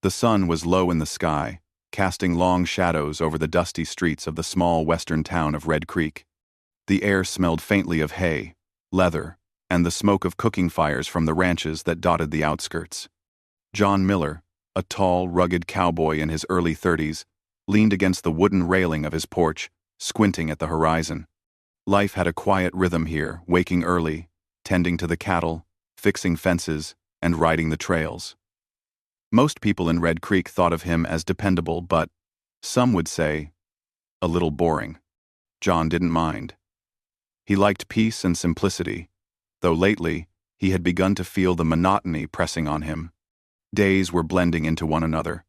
The sun was low in the sky, casting long shadows over the dusty streets of the small western town of Red Creek. The air smelled faintly of hay, leather, and the smoke of cooking fires from the ranches that dotted the outskirts. John Miller, a tall, rugged cowboy in his early 30s, leaned against the wooden railing of his porch, squinting at the horizon. Life had a quiet rhythm here, waking early, tending to the cattle, fixing fences, and riding the trails. Most people in Red Creek thought of him as dependable, but, some would say, a little boring. John didn't mind. He liked peace and simplicity, though lately he had begun to feel the monotony pressing on him. Days were blending into one another,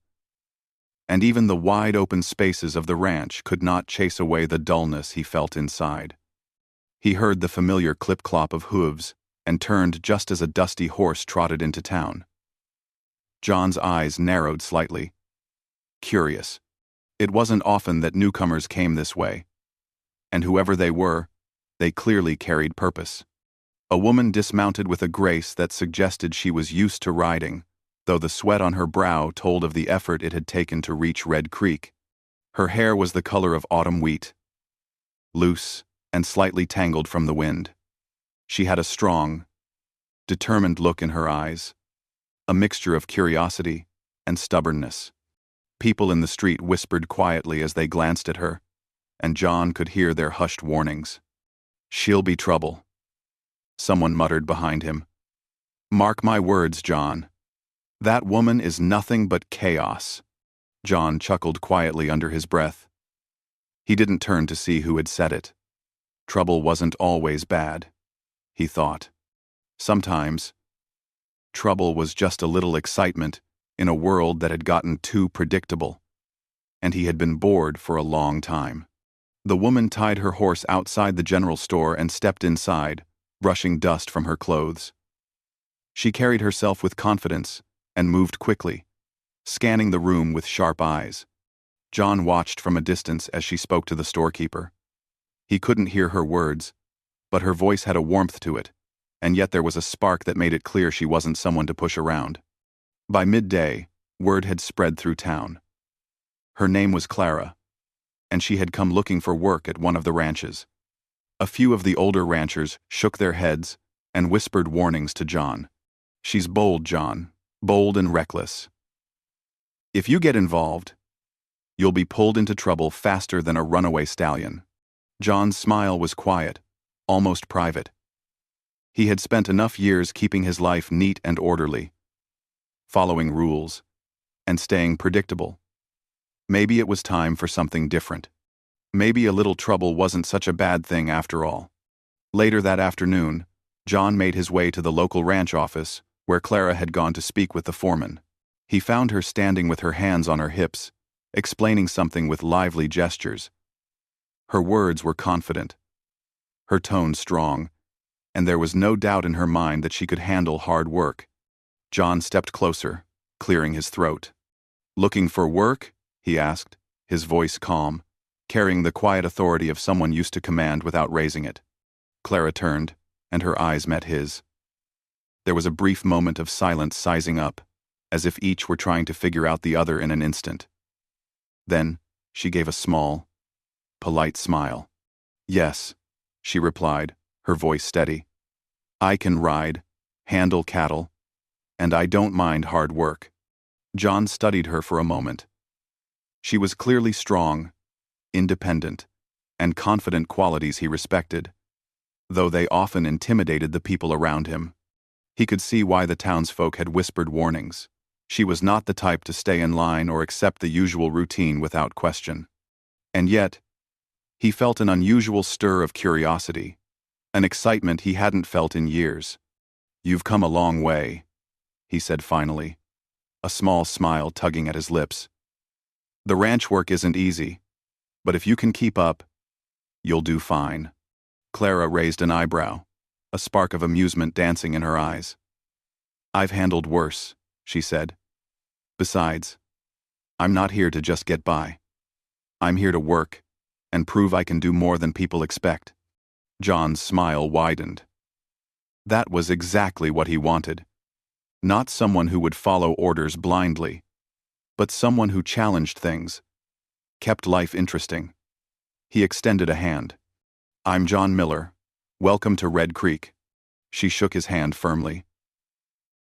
and even the wide-open spaces of the ranch could not chase away the dullness he felt inside. He heard the familiar clip-clop of hooves and turned just as a dusty horse trotted into town. John's eyes narrowed slightly. Curious. It wasn't often that newcomers came this way, and whoever they were, they clearly carried purpose. A woman dismounted with a grace that suggested she was used to riding, though the sweat on her brow told of the effort it had taken to reach Red Creek. Her hair was the color of autumn wheat, loose and slightly tangled from the wind. She had a strong, determined look in her eyes, a mixture of curiosity and stubbornness. People in the street whispered quietly as they glanced at her, and John could hear their hushed warnings. "She'll be trouble," someone muttered behind him. "Mark my words, John. That woman is nothing but chaos." John chuckled quietly under his breath. He didn't turn to see who had said it. Trouble wasn't always bad, he thought. Sometimes, trouble was just a little excitement in a world that had gotten too predictable, and he had been bored for a long time. The woman tied her horse outside the general store and stepped inside, brushing dust from her clothes. She carried herself with confidence and moved quickly, scanning the room with sharp eyes. John watched from a distance as she spoke to the storekeeper. He couldn't hear her words, but her voice had a warmth to it, and yet there was a spark that made it clear she wasn't someone to push around. By midday, word had spread through town. Her name was Clara, and she had come looking for work at one of the ranches. A few of the older ranchers shook their heads and whispered warnings to John. "She's bold, John, bold and reckless. If you get involved, you'll be pulled into trouble faster than a runaway stallion." John's smile was quiet, almost private. He had spent enough years keeping his life neat and orderly, following rules, and staying predictable. Maybe it was time for something different. Maybe a little trouble wasn't such a bad thing after all. Later that afternoon, John made his way to the local ranch office, where Clara had gone to speak with the foreman. He found her standing with her hands on her hips, explaining something with lively gestures. Her words were confident, her tone strong, and there was no doubt in her mind that she could handle hard work. John stepped closer, clearing his throat. "Looking for work?" he asked, his voice calm, carrying the quiet authority of someone used to command without raising it. Clara turned, and her eyes met his. There was a brief moment of silence sizing up, as if each were trying to figure out the other in an instant. Then, she gave a small, polite smile. "Yes," she replied, her voice steady. "I can ride, handle cattle, and I don't mind hard work." John studied her for a moment. She was clearly strong, independent, and confident, qualities he respected, though they often intimidated the people around him. He could see why the townsfolk had whispered warnings. She was not the type to stay in line or accept the usual routine without question. And yet, he felt an unusual stir of curiosity, an excitement he hadn't felt in years. "You've come a long way," he said finally, a small smile tugging at his lips. "The ranch work isn't easy, but if you can keep up, you'll do fine." Clara raised an eyebrow, a spark of amusement dancing in her eyes. "I've handled worse," she said. "Besides, I'm not here to just get by. I'm here to work and prove I can do more than people expect." John's smile widened. That was exactly what he wanted. Not someone who would follow orders blindly, but someone who challenged things, kept life interesting. He extended a hand. "I'm John Miller. Welcome to Red Creek." She shook his hand firmly.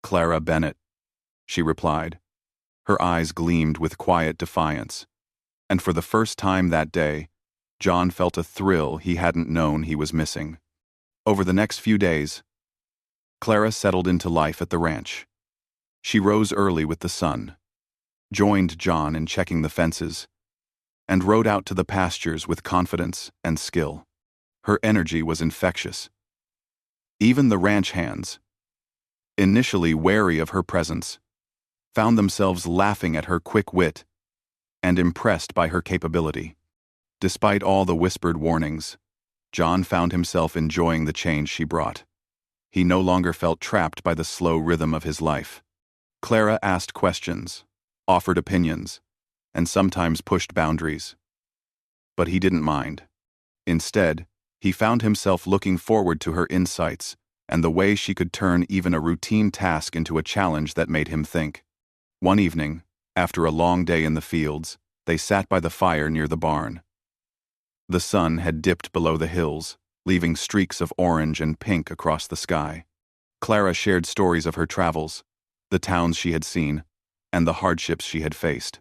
"Clara Bennett," she replied. Her eyes gleamed with quiet defiance. And for the first time that day, John felt a thrill he hadn't known he was missing. Over the next few days, Clara settled into life at the ranch. She rose early with the sun, joined John in checking the fences, and rode out to the pastures with confidence and skill. Her energy was infectious. Even the ranch hands, initially wary of her presence, found themselves laughing at her quick wit and impressed by her capability. Despite all the whispered warnings, John found himself enjoying the change she brought. He no longer felt trapped by the slow rhythm of his life. Clara asked questions, offered opinions, and sometimes pushed boundaries. But he didn't mind. Instead, he found himself looking forward to her insights and the way she could turn even a routine task into a challenge that made him think. One evening, after a long day in the fields, they sat by the fire near the barn. The sun had dipped below the hills, leaving streaks of orange and pink across the sky. Clara shared stories of her travels, the towns she had seen, and the hardships she had faced.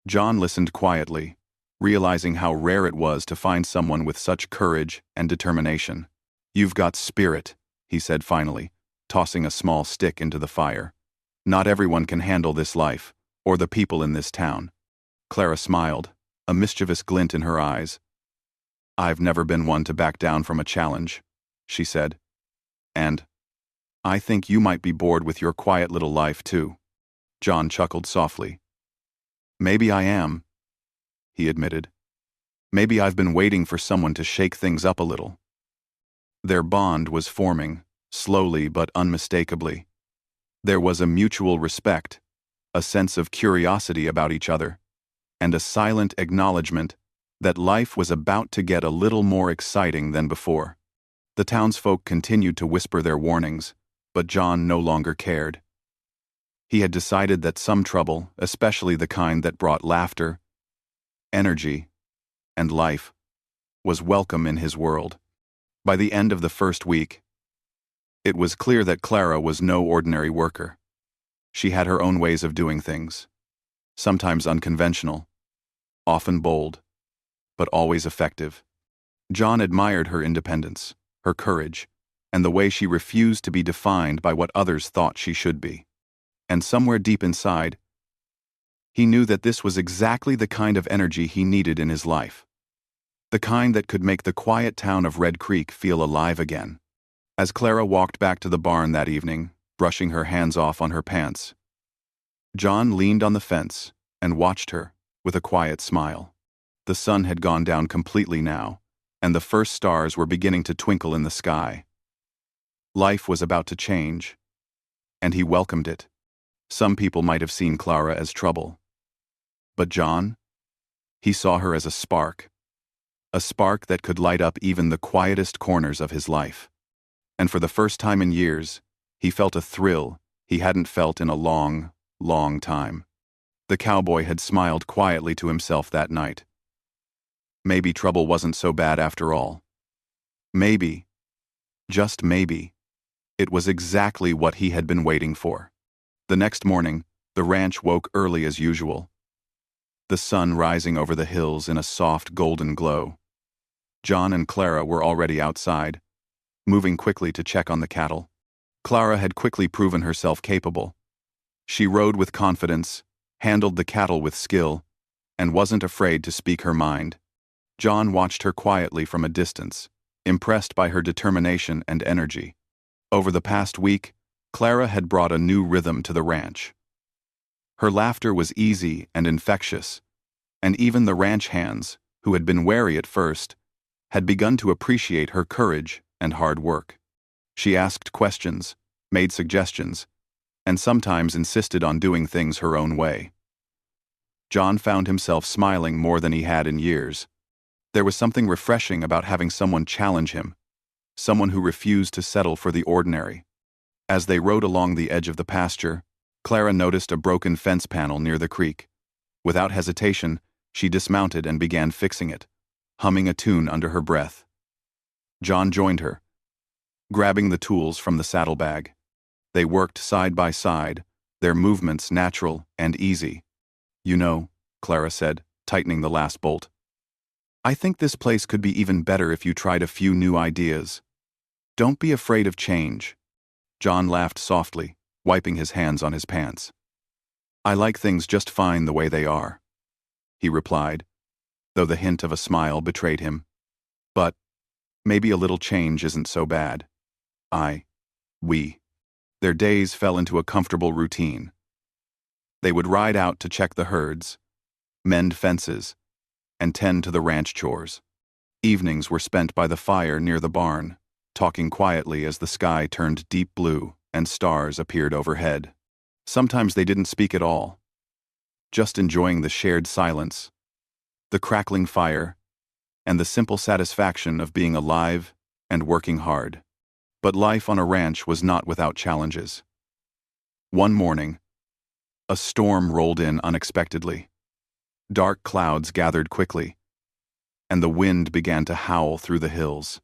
John listened quietly, realizing how rare it was to find someone with such courage and determination. "You've got spirit," he said finally, tossing a small stick into the fire. "Not everyone can handle this life, or the people in this town." Clara smiled, a mischievous glint in her eyes. "I've never been one to back down from a challenge," she said. "And I think you might be bored with your quiet little life, too." John chuckled softly. "Maybe I am," he admitted. "Maybe I've been waiting for someone to shake things up a little." Their bond was forming, slowly but unmistakably. There was a mutual respect, a sense of curiosity about each other, and a silent acknowledgement that life was about to get a little more exciting than before. The townsfolk continued to whisper their warnings, but John no longer cared. He had decided that some trouble, especially the kind that brought laughter, energy, and life, was welcome in his world. By the end of the first week, it was clear that Clara was no ordinary worker. She had her own ways of doing things, sometimes unconventional, often bold, but always effective. John admired her independence, her courage, and the way she refused to be defined by what others thought she should be. And somewhere deep inside, he knew that this was exactly the kind of energy he needed in his life. The kind that could make the quiet town of Red Creek feel alive again. As Clara walked back to the barn that evening, brushing her hands off on her pants, John leaned on the fence and watched her with a quiet smile. The sun had gone down completely now, and the first stars were beginning to twinkle in the sky. Life was about to change, and he welcomed it. Some people might have seen Clara as trouble. But John? He saw her as a spark that could light up even the quietest corners of his life. And for the first time in years, he felt a thrill he hadn't felt in a long, long time. The cowboy had smiled quietly to himself that night. Maybe trouble wasn't so bad after all. Maybe, just maybe, it was exactly what he had been waiting for. The next morning, the ranch woke early as usual, the sun rising over the hills in a soft golden glow. John and Clara were already outside, moving quickly to check on the cattle. Clara had quickly proven herself capable. She rode with confidence, handled the cattle with skill, and wasn't afraid to speak her mind. John watched her quietly from a distance, impressed by her determination and energy. Over the past week, Clara had brought a new rhythm to the ranch. Her laughter was easy and infectious, and even the ranch hands, who had been wary at first, had begun to appreciate her courage and hard work. She asked questions, made suggestions, and sometimes insisted on doing things her own way. John found himself smiling more than he had in years. There was something refreshing about having someone challenge him, someone who refused to settle for the ordinary. As they rode along the edge of the pasture, Clara noticed a broken fence panel near the creek. Without hesitation, she dismounted and began fixing it, humming a tune under her breath. John joined her, grabbing the tools from the saddlebag. They worked side by side, their movements natural and easy. "You know," Clara said, tightening the last bolt, "I think this place could be even better if you tried a few new ideas. Don't be afraid of change." John laughed softly, wiping his hands on his pants. "I like things just fine the way they are," he replied, though the hint of a smile betrayed him. "But maybe a little change isn't so bad." We. Their days fell into a comfortable routine. They would ride out to check the herds, mend fences, and tend to the ranch chores. Evenings were spent by the fire near the barn, talking quietly as the sky turned deep blue and stars appeared overhead. Sometimes they didn't speak at all, just enjoying the shared silence, the crackling fire, and the simple satisfaction of being alive and working hard. But life on a ranch was not without challenges. One morning, a storm rolled in unexpectedly. Dark clouds gathered quickly, and the wind began to howl through the hills.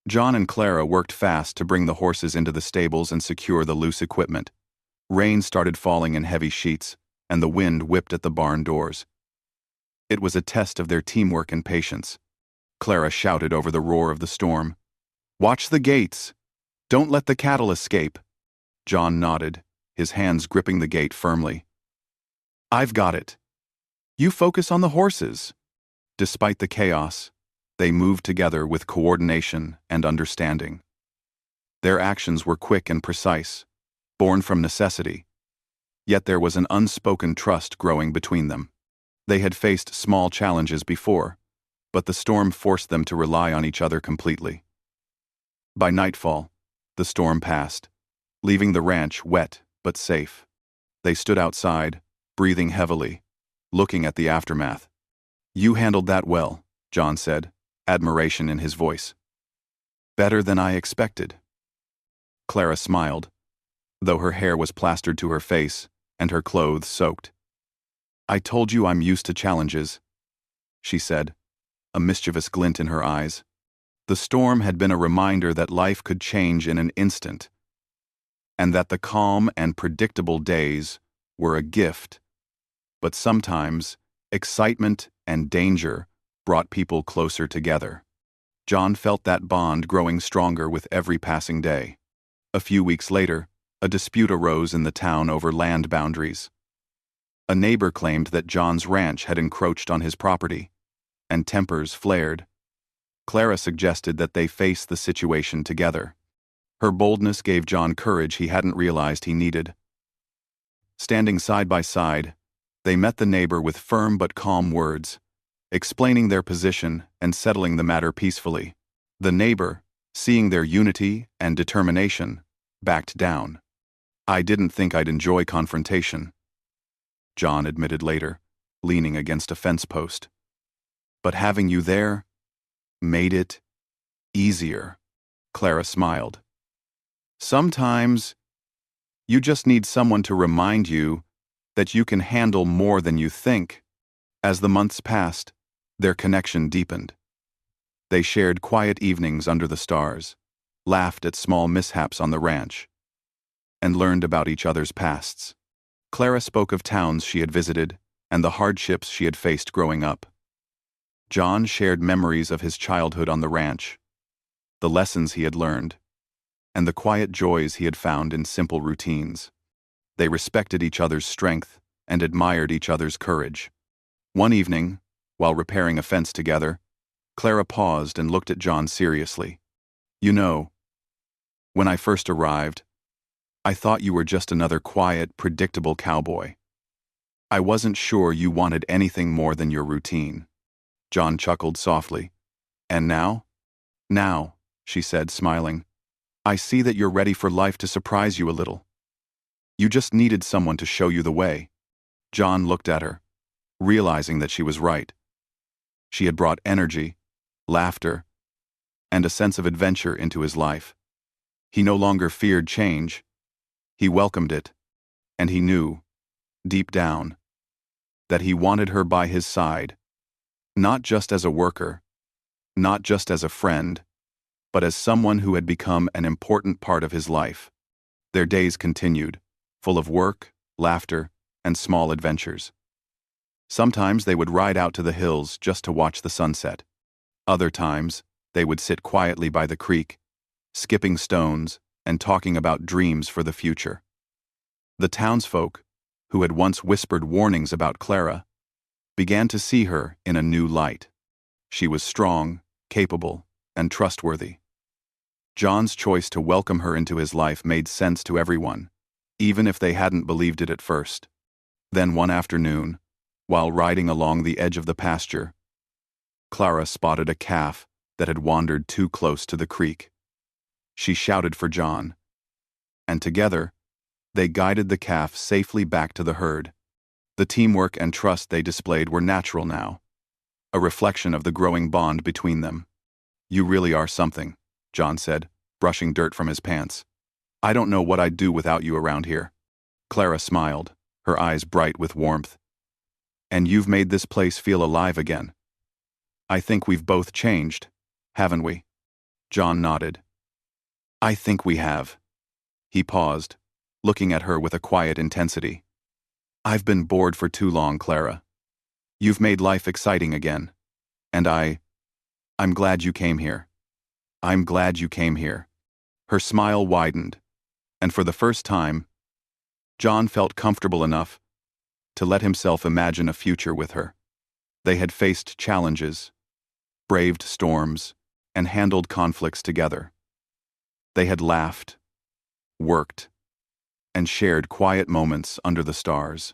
John and Clara worked fast to bring the horses into the stables and secure the loose equipment. Rain started falling in heavy sheets, and the wind whipped at the barn doors. It was a test of their teamwork and patience. Clara shouted over the roar of the storm, "Watch the gates! Don't let the cattle escape!" John nodded, his hands gripping the gate firmly. "I've got it. You focus on the horses." Despite the chaos, they moved together with coordination and understanding. Their actions were quick and precise, born from necessity, yet there was an unspoken trust growing between them. They had faced small challenges before, but the storm forced them to rely on each other completely. By nightfall, the storm passed, leaving the ranch wet but safe. They stood outside, breathing heavily, looking at the aftermath. "You handled that well," John said, admiration in his voice. "Better than I expected." Clara smiled, though her hair was plastered to her face and her clothes soaked. "I told you I'm used to challenges," she said, a mischievous glint in her eyes. The storm had been a reminder that life could change in an instant, and that the calm and predictable days were a gift. But sometimes, excitement and danger brought people closer together. John felt that bond growing stronger with every passing day. A few weeks later, a dispute arose in the town over land boundaries. A neighbor claimed that John's ranch had encroached on his property, and tempers flared. Clara suggested that they face the situation together. Her boldness gave John courage he hadn't realized he needed. Standing side by side, they met the neighbor with firm but calm words, explaining their position and settling the matter peacefully. The neighbor, seeing their unity and determination, backed down. "I didn't think I'd enjoy confrontation," John admitted later, leaning against a fence post. "But having you there made it easier." Clara smiled. "Sometimes you just need someone to remind you that you can handle more than you think." As the months passed, their connection deepened. They shared quiet evenings under the stars, laughed at small mishaps on the ranch, and learned about each other's pasts. Clara spoke of towns she had visited and the hardships she had faced growing up. John shared memories of his childhood on the ranch, the lessons he had learned, and the quiet joys he had found in simple routines. They respected each other's strength and admired each other's courage. One evening, while repairing a fence together, Clara paused and looked at John seriously. "You know, when I first arrived, I thought you were just another quiet, predictable cowboy. I wasn't sure you wanted anything more than your routine." John chuckled softly. "And now?" "Now," she said, smiling, "I see that you're ready for life to surprise you a little. You just needed someone to show you the way." John looked at her, realizing that she was right. She had brought energy, laughter, and a sense of adventure into his life. He no longer feared change. He welcomed it, and he knew, deep down, that he wanted her by his side, not just as a worker, not just as a friend, but as someone who had become an important part of his life. Their days continued, full of work, laughter, and small adventures. Sometimes they would ride out to the hills just to watch the sunset. Other times, they would sit quietly by the creek, skipping stones and talking about dreams for the future. The townsfolk, who had once whispered warnings about Clara, began to see her in a new light. She was strong, capable, and trustworthy. John's choice to welcome her into his life made sense to everyone, even if they hadn't believed it at first. Then one afternoon, while riding along the edge of the pasture, Clara spotted a calf that had wandered too close to the creek. She shouted for John, and together, they guided the calf safely back to the herd. The teamwork and trust they displayed were natural now, a reflection of the growing bond between them. "You really are something," John said, brushing dirt from his pants. "I don't know what I'd do without you around here." Clara smiled, her eyes bright with warmth. "And you've made this place feel alive again. I think we've both changed, haven't we?" John nodded. "I think we have." He paused, looking at her with a quiet intensity. "I've been bored for too long, Clara. You've made life exciting again. And I'm glad you came here. I'm glad you came here." Her smile widened, and for the first time, John felt comfortable enough to let himself imagine a future with her. They had faced challenges, braved storms, and handled conflicts together. They had laughed, worked, and shared quiet moments under the stars.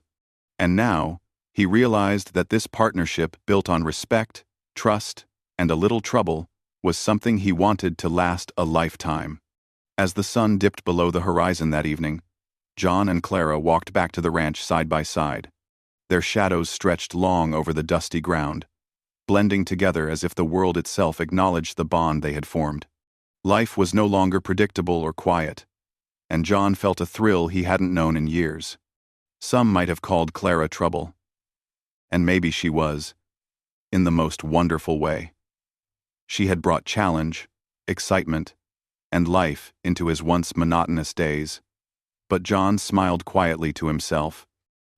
And now, he realized that this partnership built on respect, trust, and a little trouble was something he wanted to last a lifetime. As the sun dipped below the horizon that evening, John and Clara walked back to the ranch side by side. Their shadows stretched long over the dusty ground, blending together as if the world itself acknowledged the bond they had formed. Life was no longer predictable or quiet, and John felt a thrill he hadn't known in years. Some might have called Clara trouble, and maybe she was, in the most wonderful way. She had brought challenge, excitement, and life into his once monotonous days. But John smiled quietly to himself.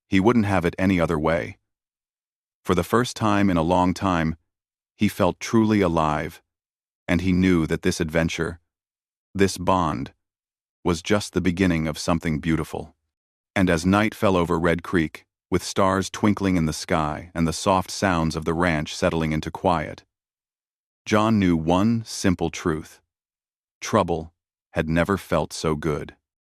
He wouldn't have it any other way. For the first time in a long time, he felt truly alive, and he knew that this adventure, this bond, was just the beginning of something beautiful. And as night fell over Red Creek, with stars twinkling in the sky and the soft sounds of the ranch settling into quiet, John knew one simple truth: trouble had never felt so good.